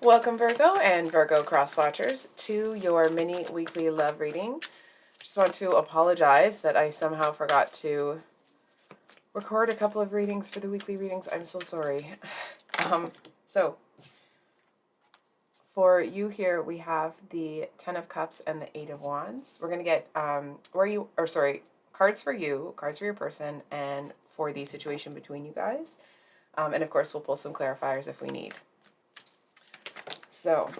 Welcome, Virgo and Virgo cross watchers, to your mini weekly love reading. Just want to apologize that I somehow forgot to record a couple of readings for the weekly readings. I'm so sorry. So, for you here, we have the Ten of Cups and the Eight of Wands. We're going to get, cards for you, cards for your person, and for the situation between you guys. And of course, we'll pull some clarifiers if we need. So,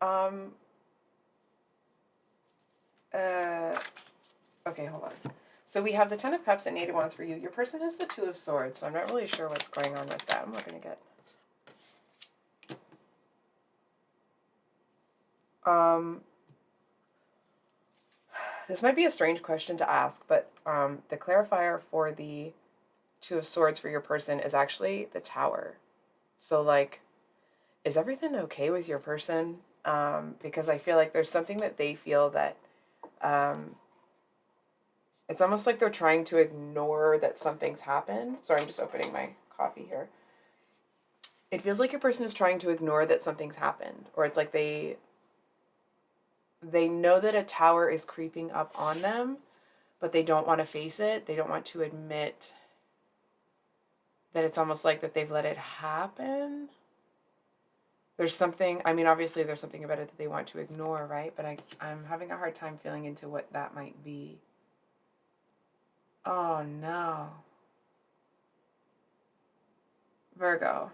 okay, hold on. So we have the Ten of Cups and Eight of Wands for you. Your person has the Two of Swords, so I'm not really sure what's going on with them. We're going to get... This might be a strange question to ask, but the clarifier for the Two of Swords for your person is actually the Tower. So, like, is everything okay with your person? Because I feel like there's something that they feel that... it's almost like they're trying to ignore that something's happened. Sorry, I'm just opening my coffee here. It feels like your person is trying to ignore that something's happened. Or it's like they know that a tower is creeping up on them, but they don't want to face it. They don't want to admit that it's almost like that they've let it happen. There's something, I mean, obviously there's something about it that they want to ignore, right? But I'm having a hard time feeling into what that might be. Oh, no. Virgo,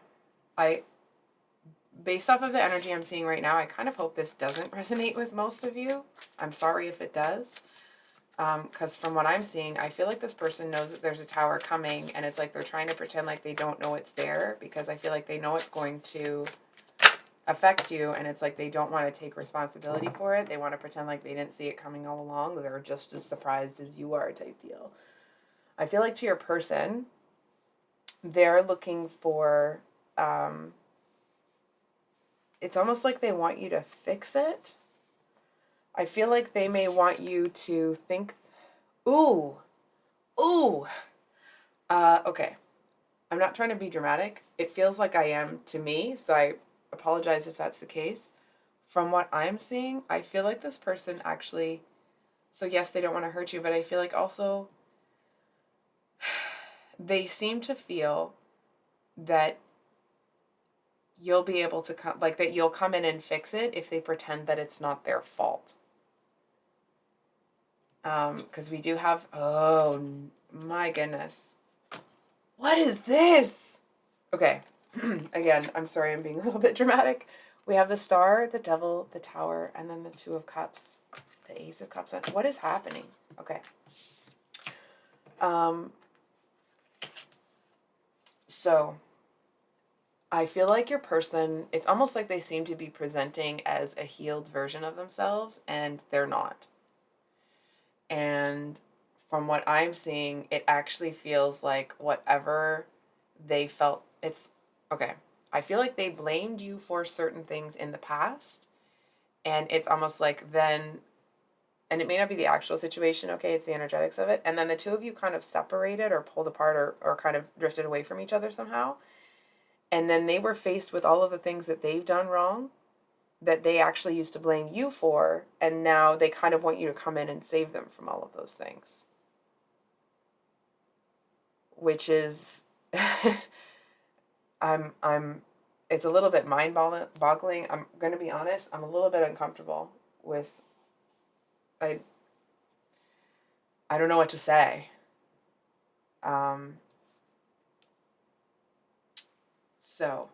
based off of the energy I'm seeing right now, I kind of hope this doesn't resonate with most of you. I'm sorry if it does. Because from what I'm seeing, I feel like this person knows that there's a tower coming, and it's like they're trying to pretend like they don't know it's there, because I feel like they know it's going to affect you, and it's like they don't want to take responsibility for it. They want to pretend like they didn't see it coming all along. They're just as surprised as you are, type deal. I feel like to your person, they're looking for, it's almost like they want you to fix it. I feel like they may want you to think, okay. I'm not trying to be dramatic. It feels like I am to me, so I apologize if that's the case. From what I'm seeing, I feel like this person actually, so yes, they don't want to hurt you, but I feel like also they seem to feel that you'll be able to come, like that you'll come in and fix it if they pretend that it's not their fault. Because we do have, oh my goodness. What is this? Okay. Again, I'm sorry I'm being a little bit dramatic. We have the Star, the Devil, the Tower, and then the Two of Cups, the Ace of Cups. What is happening? Okay. So I feel like your person, it's almost like they seem to be presenting as a healed version of themselves, and they're not. And from what I'm seeing, it actually feels like whatever they felt, it's, okay, I feel like they blamed you for certain things in the past, and it's almost like then, and it may not be the actual situation, okay, it's the energetics of it, and then the two of you kind of separated or pulled apart or kind of drifted away from each other somehow, and then they were faced with all of the things that they've done wrong that they actually used to blame you for, and now they kind of want you to come in and save them from all of those things. Which is, it's a little bit mind-boggling. I'm going to be honest, I'm a little bit uncomfortable with, I don't know what to say. So,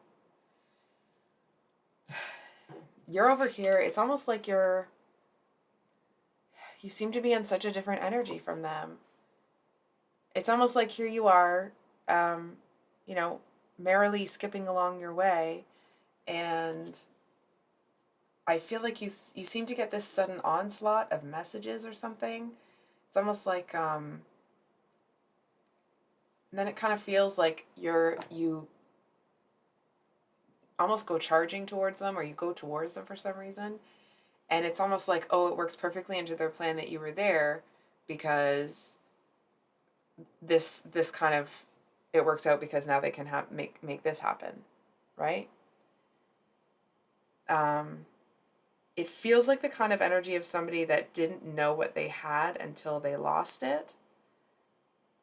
you're over here, it's almost like you seem to be in such a different energy from them. It's almost like here you are, merrily skipping along your way, and I feel like you seem to get this sudden onslaught of messages or something. It's almost like, and then it kind of feels like you almost go charging towards them, or you go towards them for some reason. And it's almost like, oh, it works perfectly into their plan that you were there, because this kind of it works out because now they can make this happen, right? It feels like the kind of energy of somebody that didn't know what they had until they lost it.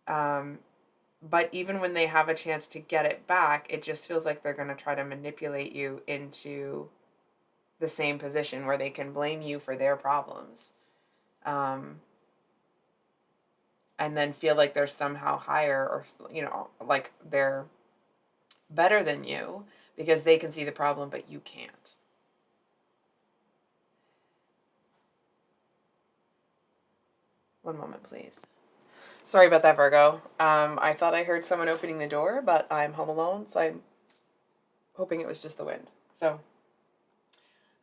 But even when they have a chance to get it back, it just feels like they're going to try to manipulate you into the same position where they can blame you for their problems. And then feel like they're somehow higher, or, like they're better than you because they can see the problem, but you can't. One moment, please. Sorry about that, Virgo. I thought I heard someone opening the door, but I'm home alone, so I'm hoping it was just the wind. So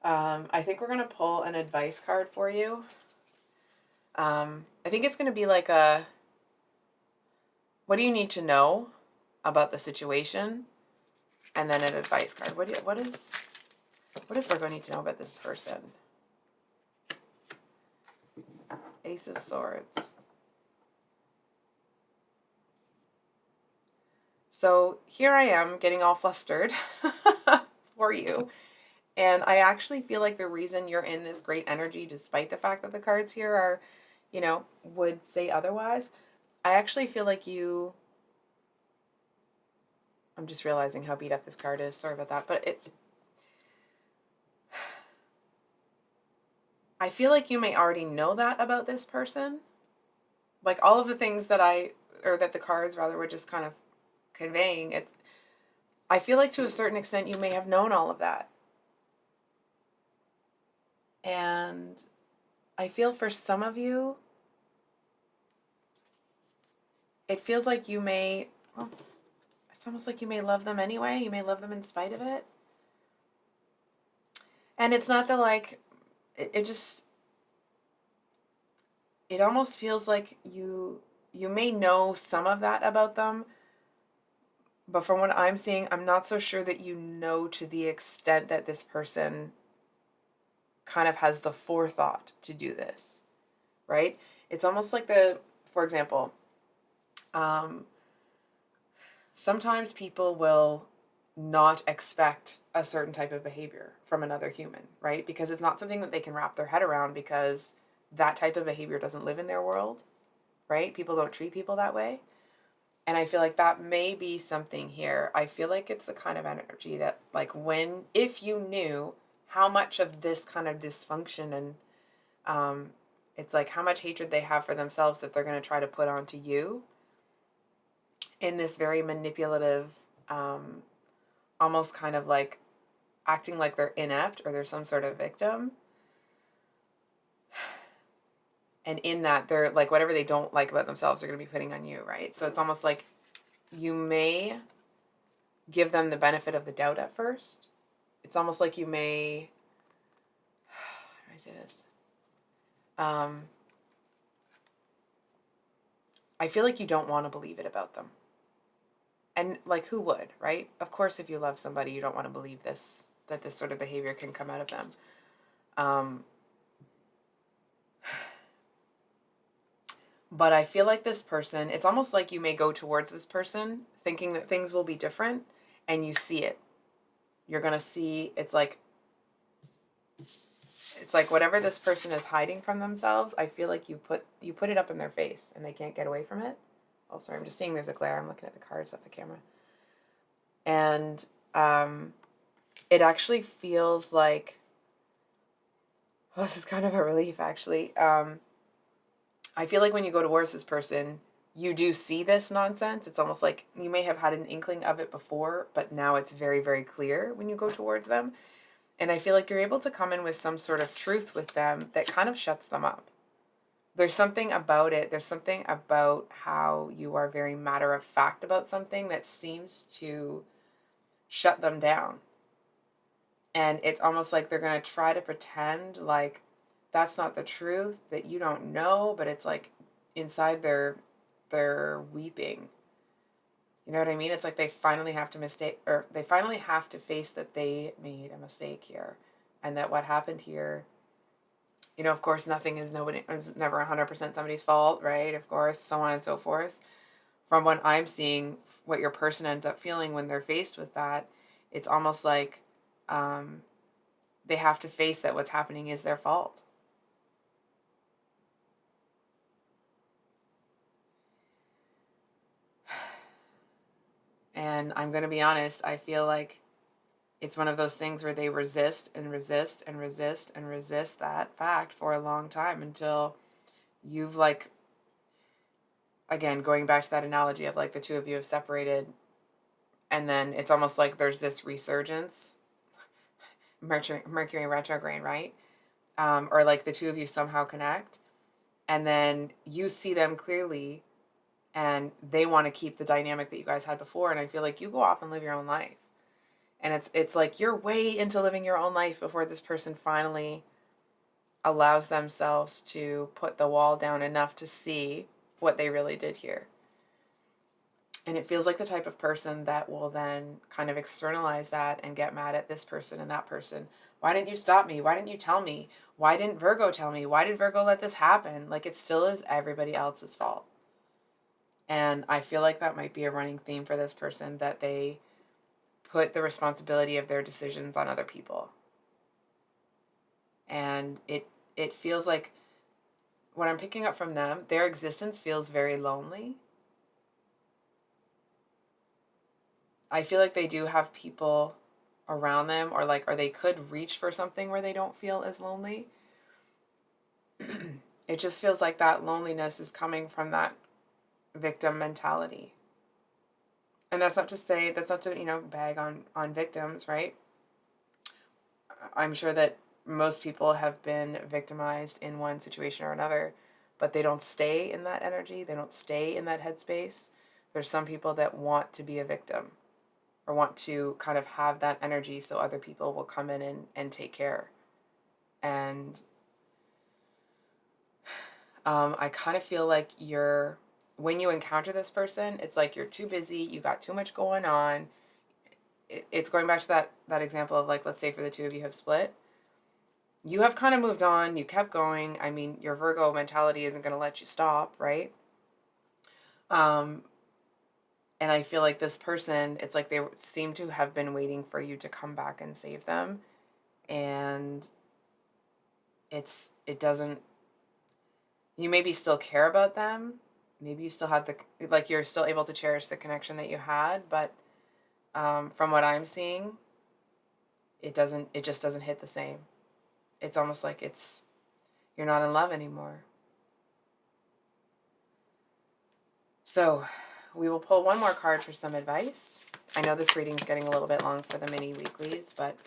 I think we're going to pull an advice card for you. I think it's going to be like what do you need to know about the situation? And then an advice card. What does Virgo need to know about this person? Ace of Swords. So here I am getting all flustered for you. And I actually feel like the reason you're in this great energy, despite the fact that the cards here are, would say otherwise, I actually feel like I'm just realizing how beat up this card is. Sorry about that. But I feel like you may already know that about this person. Like all of the things that that the cards rather were just kind of conveying it. I feel like to a certain extent you may have known all of that. And I feel for some of you, it feels like it's almost like you may love them anyway. You may love them in spite of it. And it's not that it almost feels like you may know some of that about them. But from what I'm seeing, I'm not so sure that you know to the extent that this person kind of has the forethought to do this, right? It's almost like for example, sometimes people will not expect a certain type of behavior from another human, right? Because it's not something that they can wrap their head around because that type of behavior doesn't live in their world, right? People don't treat people that way. And I feel like that may be something here. I feel like it's the kind of energy that, like, if you knew how much of this kind of dysfunction and it's like how much hatred they have for themselves that they're going to try to put onto you in this very manipulative, almost kind of like acting like they're inept or they're some sort of victim. And in that, they're like, whatever they don't like about themselves, they're going to be putting on you, right? So it's almost like you may give them the benefit of the doubt at first. It's almost like you may, how do I say this? I feel like you don't want to believe it about them. And like, who would, right? Of course, if you love somebody, you don't want to believe that this sort of behavior can come out of them. But I feel like this person, it's almost like you may go towards this person thinking that things will be different, and you see it. You're going to see, it's like whatever this person is hiding from themselves, I feel like you put it up in their face and they can't get away from it. Oh, sorry, I'm just seeing there's a glare. I'm looking at the cards, not the camera. And it actually feels like, well, this is kind of a relief, actually. I feel like when you go towards this person, you do see this nonsense. It's almost like you may have had an inkling of it before, but now it's very, very clear when you go towards them. And I feel like you're able to come in with some sort of truth with them that kind of shuts them up. There's something about it. There's something about how you are very matter of fact about something that seems to shut them down. And it's almost like they're going to try to pretend like that's not the truth, that you don't know, but it's like inside they're weeping. You know what I mean? It's like they finally have to face that they made a mistake here, and that what happened here, of course, it's never 100% somebody's fault, right? Of course, so on and so forth. From what I'm seeing what your person ends up feeling when they're faced with that, it's almost like they have to face that what's happening is their fault. And I'm going to be honest, I feel like it's one of those things where they resist and resist and resist and resist that fact for a long time until you've like, again, going back to that analogy of like the two of you have separated, and then it's almost like there's this resurgence, Mercury retrograde, right? Or like the two of you somehow connect, and then you see them clearly, and they want to keep the dynamic that you guys had before, and I feel like you go off and live your own life. And it's like you're way into living your own life before this person finally allows themselves to put the wall down enough to see what they really did here. And it feels like the type of person that will then kind of externalize that and get mad at this person and that person. Why didn't you stop me? Why didn't you tell me? Why didn't Virgo tell me? Why did Virgo let this happen? Like, it still is everybody else's fault. And I feel like that might be a running theme for this person, that they put the responsibility of their decisions on other people. And it feels like, what I'm picking up from them, their existence feels very lonely. I feel like they do have people around them, or they could reach for something where they don't feel as lonely. It just feels like that loneliness is coming from that victim mentality. And that's not to bag on victims, right? I'm sure that most people have been victimized in one situation or another, but they don't stay in that energy. They don't stay in that headspace. There's some people that want to be a victim, or want to kind of have that energy so other people will come in and take care. And I kind of feel like when you encounter this person, it's like you're too busy, you got too much going on. It's going back to that example of, like, let's say for the two of you have split. You have kind of moved on, you kept going. I mean, your Virgo mentality isn't going to let you stop, right? And I feel like this person, it's like they seem to have been waiting for you to come back and save them. And it doesn't, you maybe still care about them. Maybe you still have you're still able to cherish the connection that you had, but from what I'm seeing, it just doesn't hit the same. It's almost like you're not in love anymore. So we will pull one more card for some advice. I know this reading's getting a little bit long for the mini weeklies, but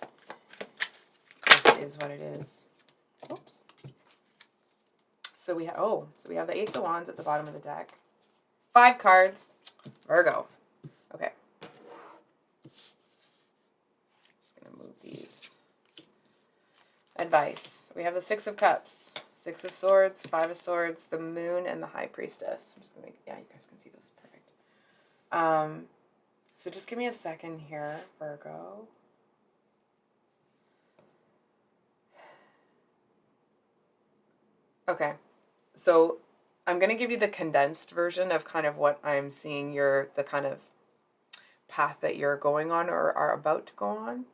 this is what it is. Oops. So we have the Ace of Wands at the bottom of the deck. 5 cards. Virgo. Okay. Just going to move these. Advice. We have the 6 of Cups, 6 of Swords, 5 of Swords, the Moon, and the High Priestess. I'm just going to you guys can see this. Perfect. So just give me a second here, Virgo. Okay. So I'm going to give you the condensed version of kind of what I'm seeing the kind of path that you're going on or are about to go on.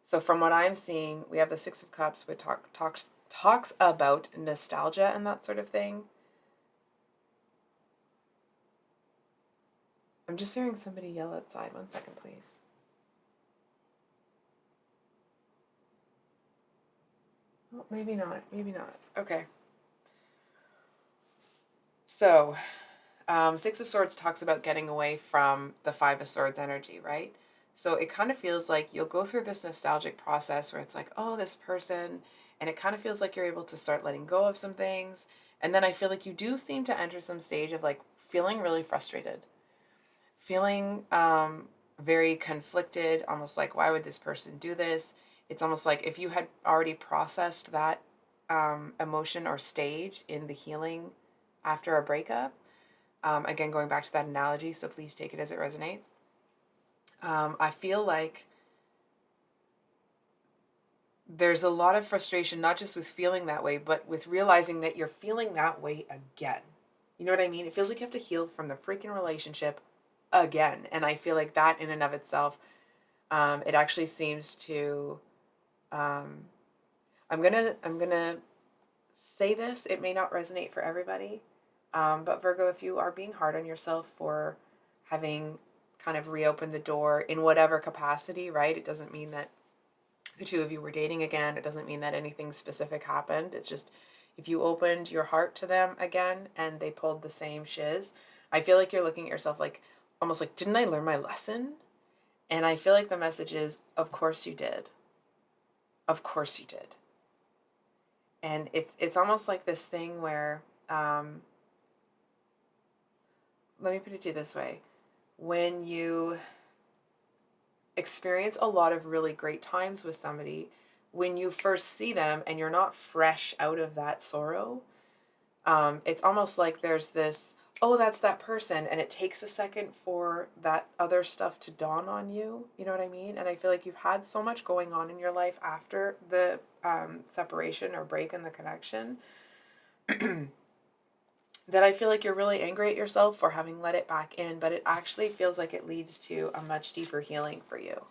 So from what I'm seeing, we have the 6 of Cups, which talks about nostalgia and that sort of thing. I'm just hearing somebody yell outside. 1 second, please. Oh, maybe not. Maybe not. Okay. So, 6 of Swords talks about getting away from the 5 of Swords energy, right? So it kind of feels like you'll go through this nostalgic process where it's like, oh, this person, and it kind of feels like you're able to start letting go of some things. And then I feel like you do seem to enter some stage of like feeling really frustrated, feeling very conflicted, almost like, why would this person do this? It's almost like if you had already processed that emotion or stage in the healing after a breakup. Again, going back to that analogy, so please take it as it resonates. I feel like there's a lot of frustration, not just with feeling that way, but with realizing that you're feeling that way again. You know what I mean? It feels like you have to heal from the freaking relationship again. And I feel like that in and of itself, it actually seems to, um, I'm gonna say this. It may not resonate for everybody, but Virgo, if you are being hard on yourself for having kind of reopened the door in whatever capacity, right? It doesn't mean that the two of you were dating again. It doesn't mean that anything specific happened. It's just if you opened your heart to them again and they pulled the same shiz, I feel like you're looking at yourself like almost like, didn't I learn my lesson? And I feel like the message is, of course you did. Of course you did. And it's almost like this thing where, let me put it to you this way. When you experience a lot of really great times with somebody, when you first see them and you're not fresh out of that sorrow, it's almost like there's this, oh, that's that person. And it takes a second for that other stuff to dawn on you. You know what I mean? And I feel like you've had so much going on in your life after the separation or break in the connection that I feel like you're really angry at yourself for having let it back in, but it actually feels like it leads to a much deeper healing for you.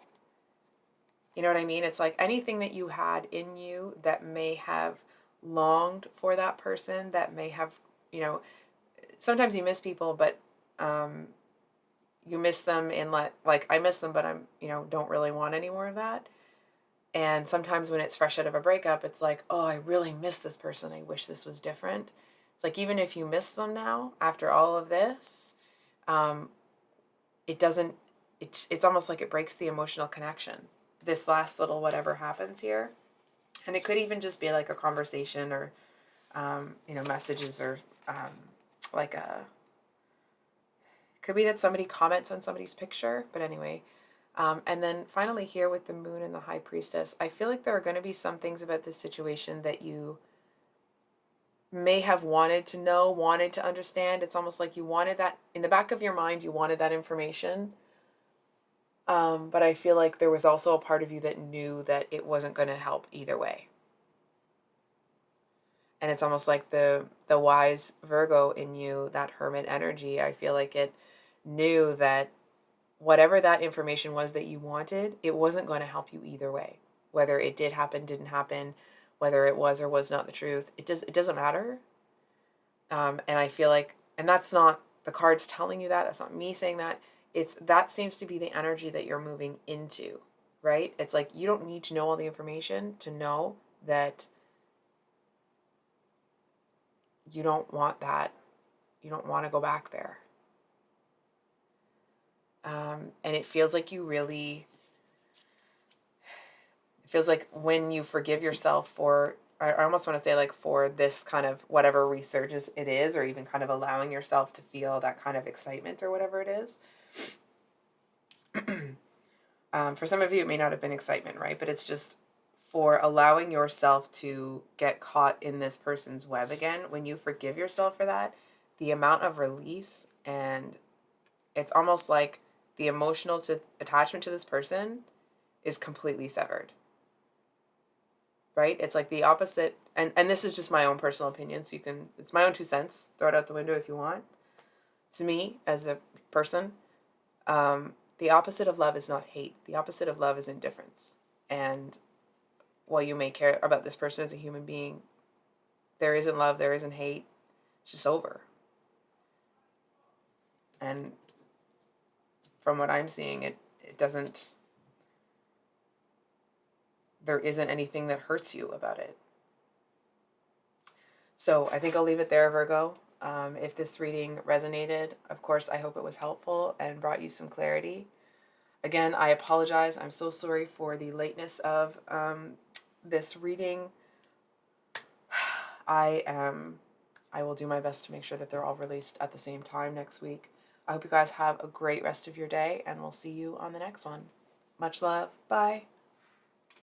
You know what I mean? It's like anything that you had in you that may have longed for that person, that may have, you know, sometimes you miss people, but you miss them in like I miss them, but I'm, you know, don't really want any more of that. And sometimes when it's fresh out of a breakup, it's like, oh, I really miss this person. I wish this was different. It's like, even if you miss them now, after all of this, it doesn't, it's almost like it breaks the emotional connection. This last little whatever happens here. And it could even just be like a conversation or, you know, messages or like a, could be that somebody comments on somebody's picture. But anyway, and then finally here with the moon and the high priestess, I feel like there are going to be some things about this situation that you may have wanted to know, wanted to understand. It's almost like you wanted that in the back of your mind, you wanted that information. But I feel like there was also a part of you that knew that it wasn't going to help either way. And it's almost like the wise Virgo in you, that hermit energy, I feel like it knew that whatever that information was that you wanted, it wasn't going to help you either way. Whether it did happen, didn't happen, whether it was or was not the truth, it doesn't matter. And I feel like, and that's not the cards telling you that, that's not me saying that, that seems to be the energy that you're moving into, right? It's like you don't need to know all the information to know that you don't want that. You don't want to go back there. And it feels like you really, it feels like when you forgive yourself for, I almost want to say like for this kind of whatever resurgence it is, or even kind of allowing yourself to feel that kind of excitement or whatever it is. For some of you, it may not have been excitement, right? But it's just for allowing yourself to get caught in this person's web again. When you forgive yourself for that, the amount of release, and it's almost like the emotional attachment to this person is completely severed, right? It's like the opposite. And this is just my own personal opinion. So it's my own 2 cents. Throw it out the window if you want. To me, as a person, the opposite of love is not hate. The opposite of love is indifference. And while you may care about this person as a human being, there isn't love, there isn't hate. It's just over. And from what I'm seeing, it doesn't, there isn't anything that hurts you about it. So I think I'll leave it there, Virgo. If this reading resonated, of course, I hope it was helpful and brought you some clarity. Again, I apologize. I'm so sorry for the lateness of this reading. I will do my best to make sure that they're all released at the same time next week. I hope you guys have a great rest of your day, and we'll see you on the next one. Much love. Bye.